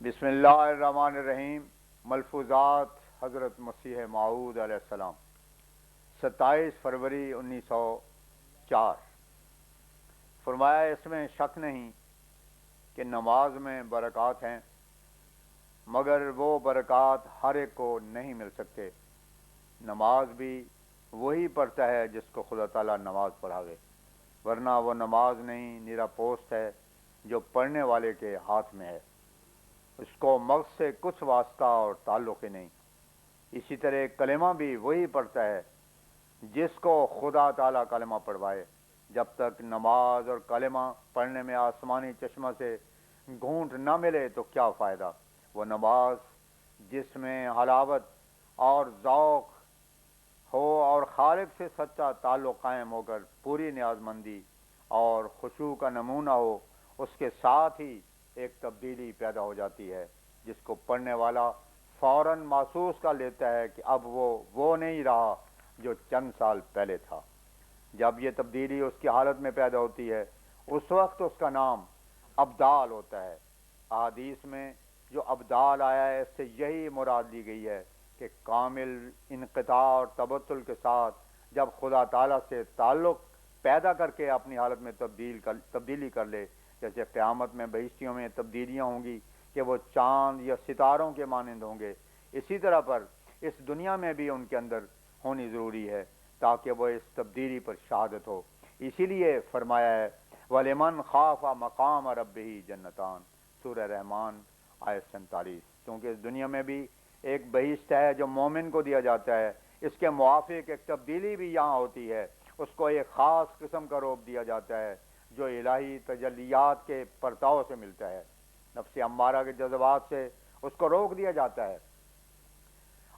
بسم اللہ الرحمن الرحیم۔ ملفوظات حضرت مسیح موعود علیہ السلام، 27 فروری 1904۔ فرمایا اس میں شک نہیں کہ نماز میں برکات ہیں، مگر وہ برکات ہر ایک کو نہیں مل سکتے۔ نماز بھی وہی پڑھتا ہے جس کو خدا تعالیٰ نماز پڑھاوے، ورنہ وہ نماز نہیں، نیرا پوست ہے جو پڑھنے والے کے ہاتھ میں ہے، اس کو مغز سے کچھ واسطہ اور تعلق ہی نہیں۔ اسی طرح کلمہ بھی وہی پڑھتا ہے جس کو خدا تعالیٰ کلمہ پڑھوائے۔ جب تک نماز اور کلمہ پڑھنے میں آسمانی چشمہ سے گھونٹ نہ ملے تو کیا فائدہ؟ وہ نماز جس میں حلاوت اور ذوق ہو اور خالق سے سچا تعلق قائم ہو کر پوری نیاز مندی اور خشوع کا نمونہ ہو، اس کے ساتھ ہی ایک تبدیلی پیدا ہو جاتی ہے جس کو پڑھنے والا فوراً محسوس کر لیتا ہے کہ اب وہ نہیں رہا جو چند سال پہلے تھا۔ جب یہ تبدیلی اس کی حالت میں پیدا ہوتی ہے، اس وقت اس کا نام ابدال ہوتا ہے۔ احادیث میں جو ابدال آیا ہے اس سے یہی مراد لی گئی ہے کہ کامل انقطاع اور تبتل کے ساتھ جب خدا تعالیٰ سے تعلق پیدا کر کے اپنی حالت میں تبدیلی کر لے، جیسے قیامت میں بہشتیوں میں تبدیلیاں ہوں گی کہ وہ چاند یا ستاروں کے مانند ہوں گے، اسی طرح پر اس دنیا میں بھی ان کے اندر ہونی ضروری ہے تاکہ وہ اس تبدیلی پر شہادت ہو۔ اسی لیے فرمایا ہے وَلِمَنْ خَافَ مَقَامَ رَبِّهِ جَنَّتَانِ، سورہ رحمان آیت 47۔ کیونکہ اس دنیا میں بھی ایک بہشت ہے جو مومن کو دیا جاتا ہے، اس کے موافق ایک تبدیلی بھی یہاں ہوتی ہے، اس کو ایک خاص قسم کا روپ دیا جاتا ہے جو الہی تجلیات کے پرتاؤ سے ملتا ہے۔ نفس امارہ کے جذبات سے اس کو روک دیا جاتا ہے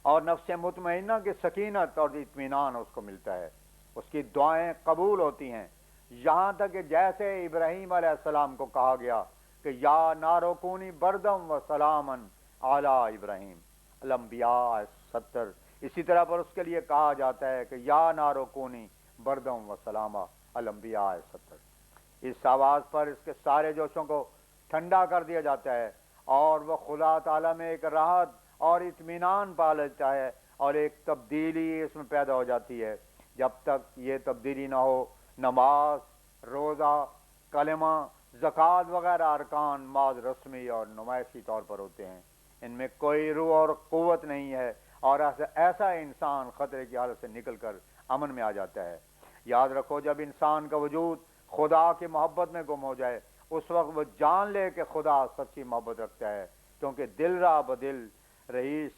اور نفس مطمئنہ کی سکینت اور اطمینان اس کو ملتا ہے، اس کی دعائیں قبول ہوتی ہیں، یہاں تک کہ جیسے ابراہیم علیہ السلام کو کہا گیا کہ یا نارو کونی بردم و سلامن علی ابراہیم، الانبیاء 70۔ اسی طرح پر اس کے لیے کہا جاتا ہے کہ یا نارو کونی بردم و سلامہ، الانبیاء 70۔ اس آواز پر اس کے سارے جوشوں کو ٹھنڈا کر دیا جاتا ہے اور وہ خدا تعالیٰ میں ایک راحت اور اطمینان پا لیتا ہے اور ایک تبدیلی اس میں پیدا ہو جاتی ہے۔ جب تک یہ تبدیلی نہ ہو، نماز، روزہ، کلمہ، زکوٰۃ وغیرہ ارکان بعض رسمی اور نمائشی طور پر ہوتے ہیں، ان میں کوئی روح اور قوت نہیں ہے اور ایسا انسان خطرے کی حالت سے نکل کر امن میں آ جاتا ہے۔ یاد رکھو، جب انسان کا وجود خدا کی محبت میں گم ہو جائے، اس وقت وہ جان لے کہ خدا سچی محبت رکھتا ہے، کیونکہ دل را بدل رئیس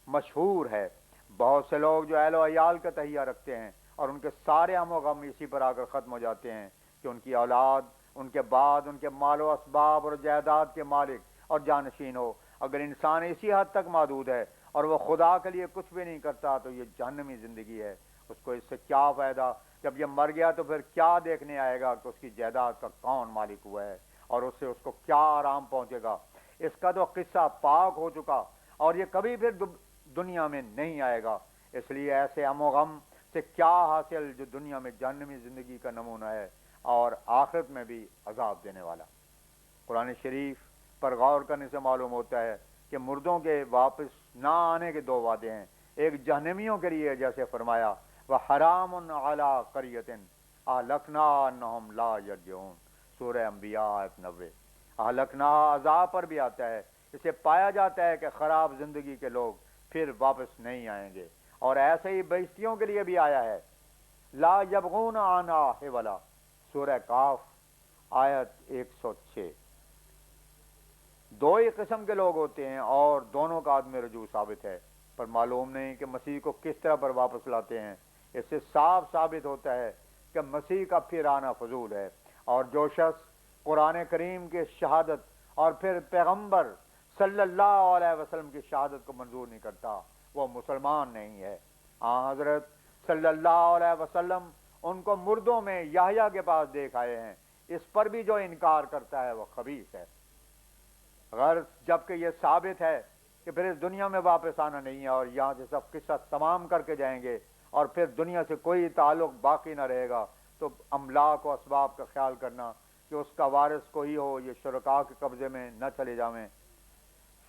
مشہور ہے۔ بہت سے لوگ جو اہل و عیال کا تہیہ رکھتے ہیں اور ان کے سارے ہم و غم اسی پر آ کر ختم ہو جاتے ہیں کہ ان کی اولاد ان کے بعد ان کے مال و اسباب اور جائیداد کے مالک اور جانشین ہو۔ اگر انسان اسی حد تک محدود ہے اور وہ خدا کے لیے کچھ بھی نہیں کرتا تو یہ جہنمی زندگی ہے۔ اس کو اس سے کیا فائدہ؟ جب یہ مر گیا تو پھر کیا دیکھنے آئے گا کہ اس کی جائیداد کا کون مالک ہوا ہے اور اس سے اس کو کیا آرام پہنچے گا؟ اس کا تو قصہ پاک ہو چکا اور یہ کبھی پھر دنیا میں نہیں آئے گا۔ اس لیے ایسے ہم و غم سے کیا حاصل جو دنیا میں جہنمی زندگی کا نمونہ ہے اور آخرت میں بھی عذاب دینے والا۔ قرآن شریف پر غور کرنے سے معلوم ہوتا ہے کہ مردوں کے واپس نہ آنے کے دو وعدے ہیں۔ ایک جہنمیوں کے لیے، جیسے فرمایا وَحَرَامٌ عَلَىٰ قَرْيَةٍ أَهْلَكْنَاهَا أَنَّهُمْ لَا يَرْجِعُونَ، سورہ انبیاء آیت 90۔ اہلکناہا عذاب پر بھی آتا ہے، اسے پایا جاتا ہے کہ خراب زندگی کے لوگ پھر واپس نہیں آئیں گے، اور ایسے ہی بہشتیوں کے لیے بھی آیا ہے لا یبغون عنہا حولا، سورہ کاف آیت 106۔ دو ہی قسم کے لوگ ہوتے ہیں اور دونوں کا عدم رجوع ثابت ہے، پر معلوم نہیں کہ مسیح کو کس طرح پر واپس لاتے ہیں۔ اس سے صاف ثابت ہوتا ہے کہ مسیح کا پھر آنا فضول ہے، اور جو شخص قرآن کریم کی شہادت اور پھر پیغمبر صلی اللہ علیہ وسلم کی شہادت کو منظور نہیں کرتا وہ مسلمان نہیں ہے۔ حضرت صلی اللہ علیہ وسلم ان کو مردوں میں یحییٰ کے پاس دیکھ آئے ہیں، اس پر بھی جو انکار کرتا ہے وہ خبیث ہے۔ غرض جبکہ یہ ثابت ہے کہ پھر اس دنیا میں واپس آنا نہیں ہے اور یہاں سے سب قصہ تمام کر کے جائیں گے اور پھر دنیا سے کوئی تعلق باقی نہ رہے گا، تو املاک و اسباب کا خیال کرنا کہ اس کا وارث کوئی ہو، یہ شرکاء کے قبضے میں نہ چلے جاویں۔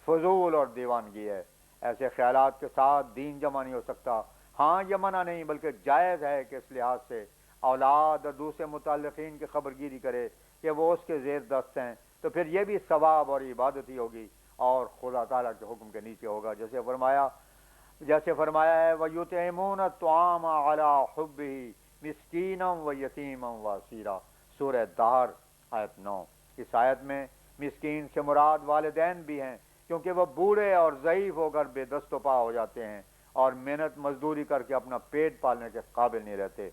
فضول اور دیوانگی ہے۔ ایسے خیالات کے ساتھ دین جمع نہیں ہو سکتا۔ ہاں یہ منع نہیں بلکہ جائز ہے کہ اس لحاظ سے اولاد اور دوسرے متعلقین کی خبر گیری کرے کہ وہ اس کے زیر دست ہیں، تو پھر یہ بھی ثواب اور عبادت ہی ہوگی اور خدا تعالیٰ کے حکم کے نیچے ہوگا، جیسے فرمایا ہے وَيُطْعِمُونَ الطَّعَامَ عَلَىٰ حُبِّهِ مِسْكِينًا وَيَتِيمًا وَأَسِيرًا، سورہ دہر آیت 9۔ اس آیت میں مسکین سے مراد والدین بھی ہیں، کیونکہ وہ بوڑھے اور ضعیف ہو کر بے دست و پا ہو جاتے ہیں اور محنت مزدوری کر کے اپنا پیٹ پالنے کے قابل نہیں رہتے۔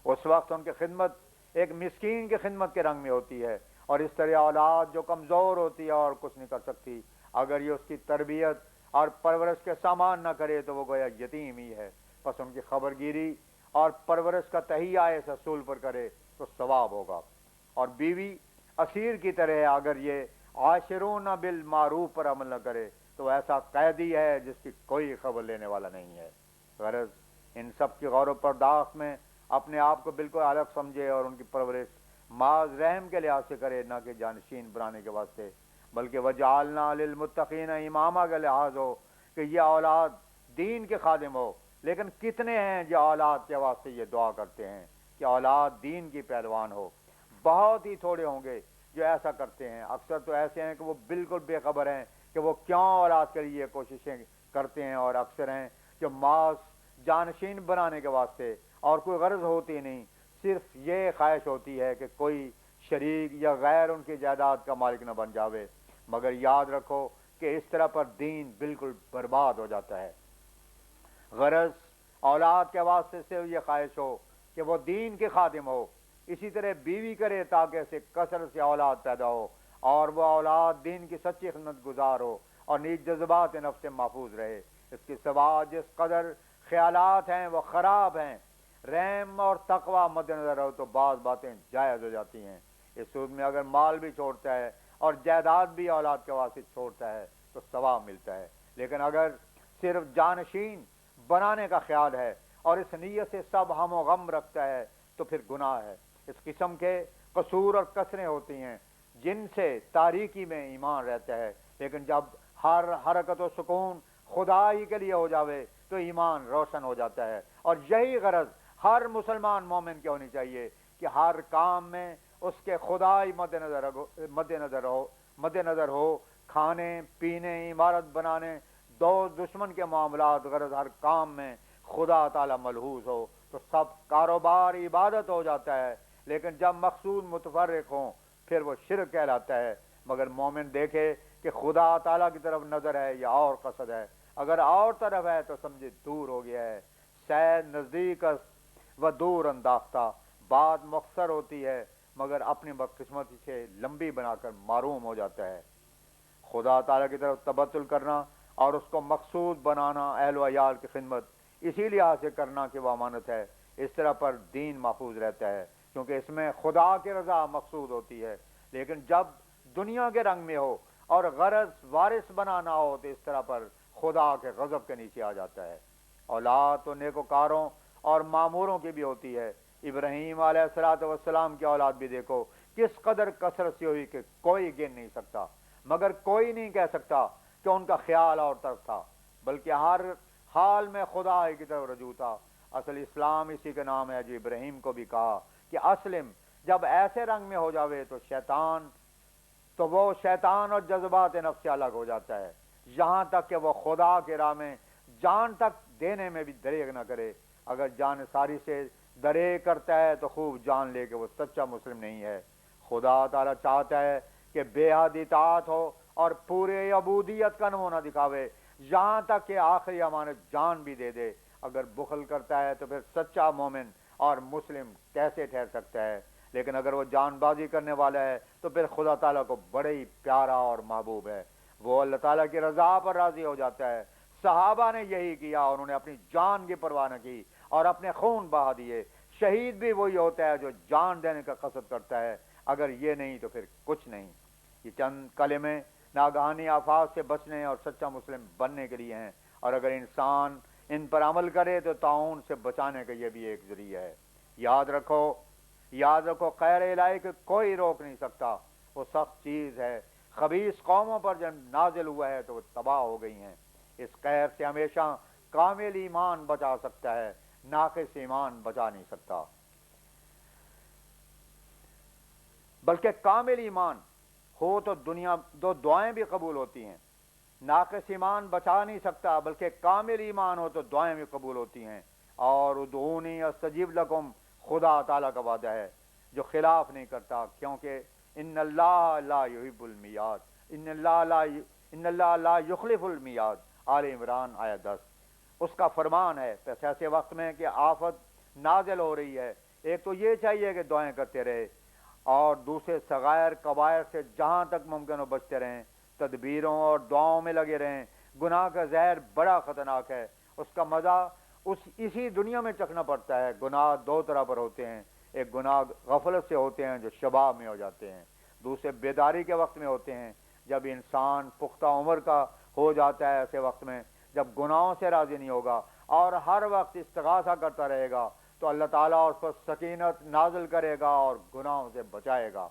اس وقت ان کی خدمت ایک مسکین کی خدمت کے رنگ میں ہوتی ہے، اور اس طرح اولاد جو کمزور ہوتی ہے اور کچھ نہیں کر سکتی، اگر یہ اس کی تربیت اور پرورش کے سامان نہ کرے تو وہ گویا یتیم ہی ہے، پس ان کی خبر گیری اور پرورش کا تہیہ اس اصول پر کرے تو ثواب ہوگا۔ اور بیوی اسیر کی طرح ہے، اگر یہ عاشرون بالمعروف پر عمل نہ کرے تو ایسا قیدی ہے جس کی کوئی خبر لینے والا نہیں ہے۔ غرض ان سب کی غور و پرداخت میں اپنے آپ کو بالکل الگ سمجھے اور ان کی پرورش معاذ رحم کے لحاظ سے کرے، نہ کہ جانشین بنانے کے واسطے، بلکہ وجعلنا للمتقین اماما کا لحاظ ہو کہ یہ اولاد دین کے خادم ہو۔ لیکن کتنے ہیں جو اولاد کے واسطے یہ دعا کرتے ہیں کہ اولاد دین کی پہلوان ہو؟ بہت ہی تھوڑے ہوں گے جو ایسا کرتے ہیں۔ اکثر تو ایسے ہیں کہ وہ بالکل بے خبر ہیں کہ وہ کیوں اولاد کے لیے کوششیں کرتے ہیں، اور اکثر ہیں جو معاذ جانشین بنانے کے واسطے اور کوئی غرض ہوتی نہیں، صرف یہ خواہش ہوتی ہے کہ کوئی شریک یا غیر ان کی جائیداد کا مالک نہ بن جاوے۔ مگر یاد رکھو کہ اس طرح پر دین بالکل برباد ہو جاتا ہے۔ غرض اولاد کے واسطے سے یہ خواہش ہو کہ وہ دین کے خادم ہو، اسی طرح بیوی کرے تاکہ اسے کثرت سے اولاد پیدا ہو اور وہ اولاد دین کی سچی خدمت گزار ہو اور نیک جذبات نفس سے محفوظ رہے۔ اس کے سوا جس قدر خیالات ہیں وہ خراب ہیں۔ رحم اور تقوی مد نظر ہو تو بعض باتیں جائز ہو جاتی ہیں۔ اس صورت میں اگر مال بھی چھوڑتا ہے اور جائیداد بھی اولاد کے واسطے چھوڑتا ہے تو ثواب ملتا ہے، لیکن اگر صرف جانشین بنانے کا خیال ہے اور اس نیت سے سب ہم و غم رکھتا ہے تو پھر گناہ ہے۔ اس قسم کے قصور اور کسریں ہوتی ہیں جن سے تاریکی میں ایمان رہتا ہے، لیکن جب ہر حرکت و سکون خدا ہی کے لیے ہو جاوے تو ایمان روشن ہو جاتا ہے۔ اور یہی غرض ہر مسلمان مومن کی ہونی چاہیے کہ ہر کام میں اس کے خدا ہی مد نظر ہو، کھانے پینے، عمارت بنانے، دوست دشمن کے معاملات، غرض ہر کام میں خدا تعالی ملحوظ ہو تو سب کاروبار عبادت ہو جاتا ہے۔ لیکن جب مقصود متفرق ہوں پھر وہ شرک کہلاتا ہے۔ مگر مومن دیکھے کہ خدا تعالیٰ کی طرف نظر ہے یا اور قصد ہے، اگر اور طرف ہے تو سمجھے دور ہو گیا ہے۔ شاید نزدیک و دور انداختہ، بات مختصر ہوتی ہے مگر اپنی بدقسمتی سے لمبی بنا کر معروم ہو جاتا ہے۔ خدا تعالیٰ کی طرف تبتل کرنا اور اس کو مقصود بنانا اہل و عیال کی خدمت اسی لحاظ سے کرنا کہ وہ امانت ہے۔ اس طرح پر دین محفوظ رہتا ہے کیونکہ اس میں خدا کی رضا مقصود ہوتی ہے۔ لیکن جب دنیا کے رنگ میں ہو اور غرض وارث بنانا ہو تو اس طرح پر خدا کے غضب کے نیچے آ جاتا ہے۔ اولاد تو نیکوکاروں اور معموروں کی بھی ہوتی ہے۔ ابراہیم علیہ السلام کی اولاد بھی دیکھو کس قدر کثرت سے ہوئی کہ کوئی گن نہیں سکتا، مگر کوئی نہیں کہہ سکتا کہ ان کا خیال اور طرف تھا، بلکہ ہر حال میں خدا کی طرف رجوع تھا۔ اصل اسلام اسی کے نام ہے جو ابراہیم کو بھی کہا کہ اسلم، جب ایسے رنگ میں ہو جاوے تو وہ شیطان اور جذبات نفس سے الگ ہو جاتا ہے، یہاں تک کہ وہ خدا کے راہ میں جان تک دینے میں بھی دریغ نہ کرے۔ اگر جان ساری سے دریغ کرتا ہے تو خوب جان لے کہ وہ سچا مسلم نہیں ہے۔ خدا تعالیٰ چاہتا ہے کہ بے حد اطاعت ہو اور پورے عبودیت کا نمونہ دکھاوے، یہاں تک کہ آخری امانت جان بھی دے دے۔ اگر بخل کرتا ہے تو پھر سچا مومن اور مسلم کیسے ٹھہر سکتا ہے؟ لیکن اگر وہ جان بازی کرنے والا ہے تو پھر خدا تعالیٰ کو بڑے ہی پیارا اور محبوب ہے، وہ اللہ تعالیٰ کی رضا پر راضی ہو جاتا ہے۔ صحابہ نے یہی کیا، انہوں نے اپنی جان کی پرواہ نہ کی اور اپنے خون بہا دیے۔ شہید بھی وہی ہوتا ہے جو جان دینے کا قصد کرتا ہے، اگر یہ نہیں تو پھر کچھ نہیں۔ یہ چند کلمے ناگہانی آفات سے بچنے اور سچا مسلم بننے کے لیے ہیں، اور اگر انسان ان پر عمل کرے تو طاعون سے بچانے کا یہ بھی ایک ذریعہ ہے۔ یاد رکھو خیر الہی کو کوئی روک نہیں سکتا، وہ سخت چیز ہے۔ خبیث قوموں پر جب نازل ہوا ہے تو وہ تباہ ہو گئی ہیں۔ اس قہر سے ہمیشہ کامل ایمان بچا سکتا ہے، ناقص ایمان بچا نہیں سکتا۔ بلکہ کامل ایمان ہو تو دعائیں بھی قبول ہوتی ہیں۔ ناقص ایمان بچا نہیں سکتا، بلکہ کامل ایمان ہو تو دعائیں بھی قبول ہوتی ہیں۔ اور ادعونی استجیب لکم خدا تعالیٰ کا وعدہ ہے جو خلاف نہیں کرتا، کیونکہ ان اللہ لا یحب المیعاد، ان اللہ لا یخلف المیعاد، آل عمران آیت 10۔ اس کا فرمان ہے پس ایسے وقت میں کہ آفت نازل ہو رہی ہے، ایک تو یہ چاہیے کہ دعائیں کرتے رہے، اور دوسرے صغائر کبائر سے جہاں تک ممکن ہو بچتے رہیں، تدبیروں اور دعاؤں میں لگے رہیں۔ گناہ کا زہر بڑا خطرناک ہے، اس کا مزہ اسی دنیا میں چکھنا پڑتا ہے۔ گناہ دو طرح پر ہوتے ہیں، ایک گناہ غفلت سے ہوتے ہیں جو شباب میں ہو جاتے ہیں، دوسرے بیداری کے وقت میں ہوتے ہیں جب انسان پختہ عمر کا ہو جاتا ہے۔ ایسے وقت میں جب گناہوں سے راضی نہیں ہوگا اور ہر وقت استغاثہ کرتا رہے گا تو اللہ تعالیٰ اس پر سکینت نازل کرے گا اور گناہوں سے بچائے گا۔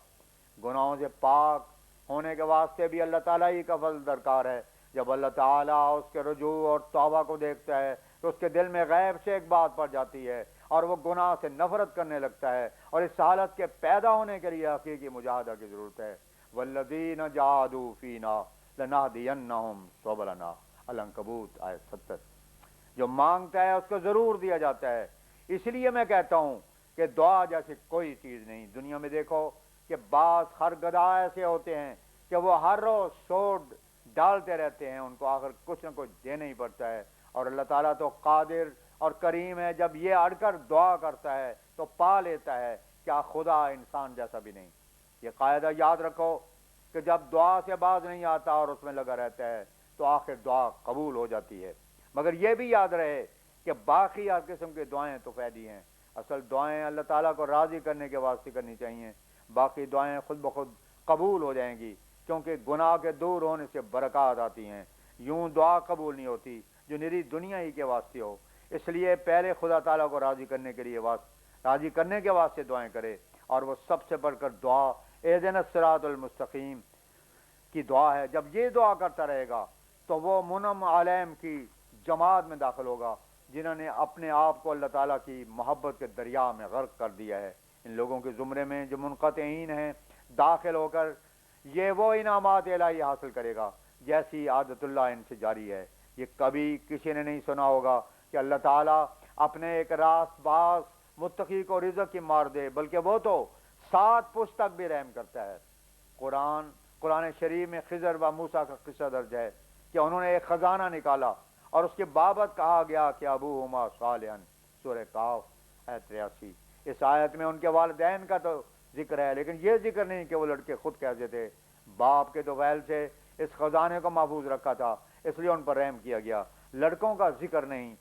گناہوں سے پاک ہونے کے واسطے بھی اللہ تعالیٰ ہی کا فضل درکار ہے۔ جب اللہ تعالیٰ اس کے رجوع اور توبہ کو دیکھتا ہے تو اس کے دل میں غیب سے ایک بات پڑ جاتی ہے اور وہ گناہ سے نفرت کرنے لگتا ہے، اور اس حالت کے پیدا ہونے کے لیے حقیقی مجاہدہ کی ضرورت ہے۔ والذین جاہدوا فینا لنہدینہم سبلنا، العنکبوت آیت 70۔ جو مانگتا ہے اس کو ضرور دیا جاتا ہے۔ اس لیے میں کہتا ہوں کہ دعا جیسی کوئی چیز نہیں۔ دنیا میں دیکھو کہ بعض خرگداہ ایسے ہوتے ہیں کہ وہ ہر روز سوڈ ڈالتے رہتے ہیں، ان کو آخر کچھ نہ کچھ دینا ہی پڑتا ہے، اور اللہ تعالیٰ تو قادر اور کریم ہے، جب یہ اڑ کر دعا کرتا ہے تو پا لیتا ہے۔ کیا خدا انسان جیسا بھی نہیں؟ یہ قاعدہ یاد رکھو کہ جب دعا سے باز نہیں آتا اور اس میں لگا رہتا ہے تو آخر دعا قبول ہو جاتی ہے۔ مگر یہ بھی یاد رہے کہ باقی ہر قسم کی دعائیں تو فائدی ہیں، اصل دعائیں اللہ تعالیٰ کو راضی کرنے کے واسطے کرنی چاہیے۔ باقی دعائیں خود بخود قبول ہو جائیں گی، کیونکہ گناہ کے دور ہونے سے برکات آتی ہیں۔ یوں دعا قبول نہیں ہوتی جو نری دنیا ہی کے واسطے ہو۔ اس لیے پہلے خدا تعالیٰ کو راضی کرنے کے واسطے دعائیں کرے، اور وہ سب سے بڑھ کر دعا اہدنا الصراط المستقیم کی دعا ہے۔ جب یہ دعا کرتا رہے گا تو وہ منعم علیہم کی جماعت میں داخل ہوگا جنہوں نے اپنے آپ کو اللہ تعالیٰ کی محبت کے دریا میں غرق کر دیا ہے۔ ان لوگوں کے زمرے میں جو منقطعین ہیں داخل ہو کر یہ وہ انعامات الہی حاصل کرے گا جیسی عادت اللہ ان سے جاری ہے۔ یہ کبھی کسی نے نہیں سنا ہوگا کہ اللہ تعالیٰ اپنے ایک راست باز متقی کو رزق کی مار دے، بلکہ وہ تو 7 پشت تک بھی رحم کرتا ہے۔ قرآن شریف میں خضر و موسیٰ کا قصہ درج ہے کہ انہوں نے ایک خزانہ نکالا اور اس کے بابت کہا گیا کہ ابوہما صالحا، سورہ کاف آیت 83۔ اس آیت میں ان کے والدین کا تو ذکر ہے، لیکن یہ ذکر نہیں کہ وہ لڑکے خود کہتے تھے۔ باپ کے طفیل سے اس خزانے کو محفوظ رکھا تھا، اس لیے ان پر رحم کیا گیا۔ لڑکوں کا ذکر نہیں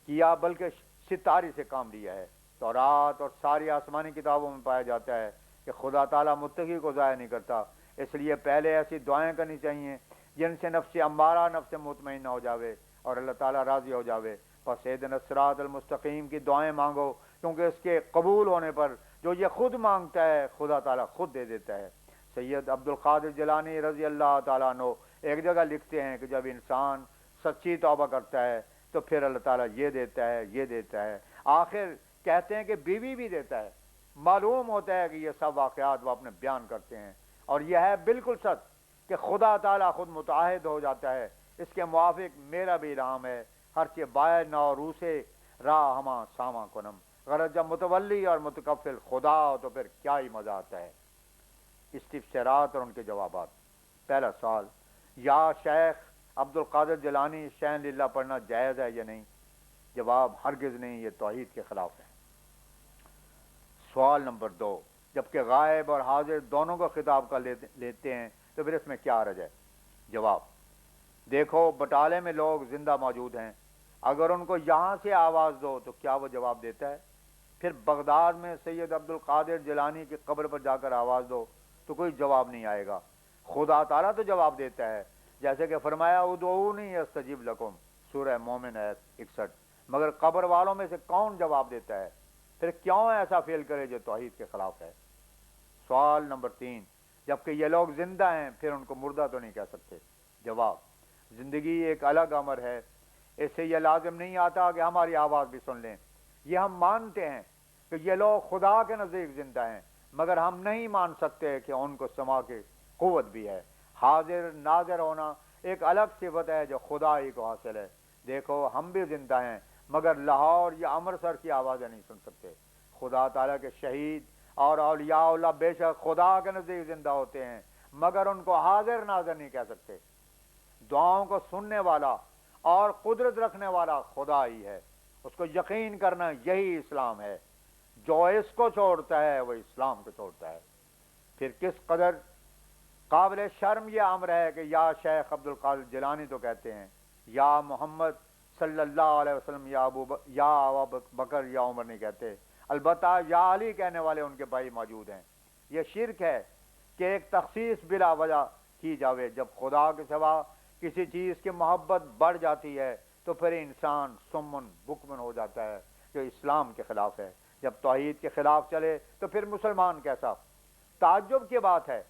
کیا بلکہ ستاری سے کام لیا ہے۔ تورات اور ساری آسمانی کتابوں میں پایا جاتا ہے کہ خدا تعالیٰ متقی کو ضائع نہیں کرتا۔ اس لیے پہلے ایسی دعائیں کرنی چاہیے جن سے نفس امارہ نفس مطمئنہ ہو جاوے اور اللہ تعالیٰ راضی ہو جاوے۔ پس اہدنا الصراط المستقیم کی دعائیں مانگو، کیونکہ اس کے قبول ہونے پر جو یہ خود مانگتا ہے خدا تعالیٰ خود دے دیتا ہے۔ سید عبد القادر جیلانی رضی اللہ تعالیٰ عنہ ایک جگہ لکھتے ہیں کہ جب انسان سچی توبہ کرتا ہے تو پھر اللہ تعالیٰ یہ دیتا ہے، یہ دیتا ہے، آخر کہتے ہیں کہ بیوی بھی دیتا ہے۔ معلوم ہوتا ہے کہ یہ سب واقعات وہ اپنے بیان کرتے ہیں، اور یہ ہے بالکل سچ کہ خدا تعالیٰ خود متعہد ہو جاتا ہے۔ اس کے موافق میرا بھی رام ہے، ہر چیز باہر نہ روسے راہ ہماں ساواں کنم۔ غرض جب متولی اور متکفل خدا ہو تو پھر کیا ہی مزہ آتا ہے۔ استفسارات اور ان کے جوابات۔ پہلا سوال، یا شیخ عبد القادر جیلانی شین للہ پڑھنا جائز ہے یا نہیں؟ جواب، ہرگز نہیں، یہ توحید کے خلاف ہے۔ سوال نمبر 2، جبکہ غائب اور حاضر دونوں کو خطاب کر لیتے ہیں تو پھر اس میں کیا حرج ہے؟ جواب، دیکھو بٹالے میں لوگ زندہ موجود ہیں، اگر ان کو یہاں سے آواز دو تو کیا وہ جواب دیتا ہے؟ پھر بغداد میں سید عبد القادر جیلانی کی قبر پر جا کر آواز دو تو کوئی جواب نہیں آئے گا۔ خدا تعالیٰ تو جواب دیتا ہے، جیسے کہ فرمایا ادعونی استجیب لکم، سورہ مومن آیت 61۔ مگر قبر والوں میں سے کون جواب دیتا ہے؟ پھر کیوں ایسا فعل کرے جو توحید کے خلاف ہے؟ سوال نمبر 3، جبکہ یہ لوگ زندہ ہیں پھر ان کو مردہ تو نہیں کہہ سکتے؟ جواب، زندگی ایک الگ امر ہے، اس سے یہ لازم نہیں آتا کہ ہماری آواز بھی سن لیں۔ یہ ہم مانتے ہیں کہ یہ لوگ خدا کے نزدیک زندہ ہیں، مگر ہم نہیں مان سکتے کہ ان کو سما کی قوت بھی ہے۔ حاضر ناظر ہونا ایک الگ صفت ہے جو خدا ہی کو حاصل ہے۔ دیکھو ہم بھی زندہ ہیں مگر لاہور یا امرتسر کی آوازیں نہیں سن سکتے۔ خدا تعالیٰ کے شہید اور اولیاء اللہ بے شک خدا کے نزدیک زندہ ہوتے ہیں مگر ان کو حاضر ناظر نہیں کہہ سکتے۔ دعاؤں کو سننے والا اور قدرت رکھنے والا خدا ہی ہے، اس کو یقین کرنا یہی اسلام ہے۔ جو اس کو چھوڑتا ہے وہ اسلام کو چھوڑتا ہے۔ پھر کس قدر قابل شرم یہ امر ہے کہ یا شیخ عبد القادر جیلانی تو کہتے ہیں یا محمد صلی اللہ علیہ وسلم یا ابو بکر یا عمر نہیں کہتے، البتہ یا علی کہنے والے ان کے بھائی موجود ہیں۔ یہ شرک ہے کہ ایک تخصیص بلا وجہ کی جاوے۔ جب خدا کے سوا کسی چیز کی محبت بڑھ جاتی ہے تو پھر انسان سمن بکمن ہو جاتا ہے، جو اسلام کے خلاف ہے۔ جب توحید کے خلاف چلے تو پھر مسلمان کیسا؟ تعجب کی بات ہے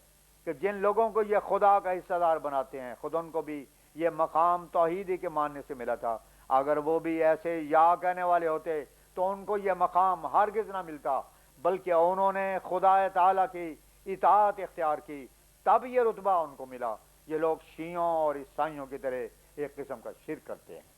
کہ جن لوگوں کو یہ خدا کا حصہ دار بناتے ہیں خود ان کو بھی یہ مقام توحیدی کے ماننے سے ملا تھا۔ اگر وہ بھی ایسے یا کہنے والے ہوتے تو ان کو یہ مقام ہرگز نہ ملتا، بلکہ انہوں نے خدا تعالیٰ کی اطاعت اختیار کی تب یہ رتبہ ان کو ملا۔ یہ لوگ شیعوں اور عیسائیوں کی طرح ایک قسم کا شرک کرتے ہیں۔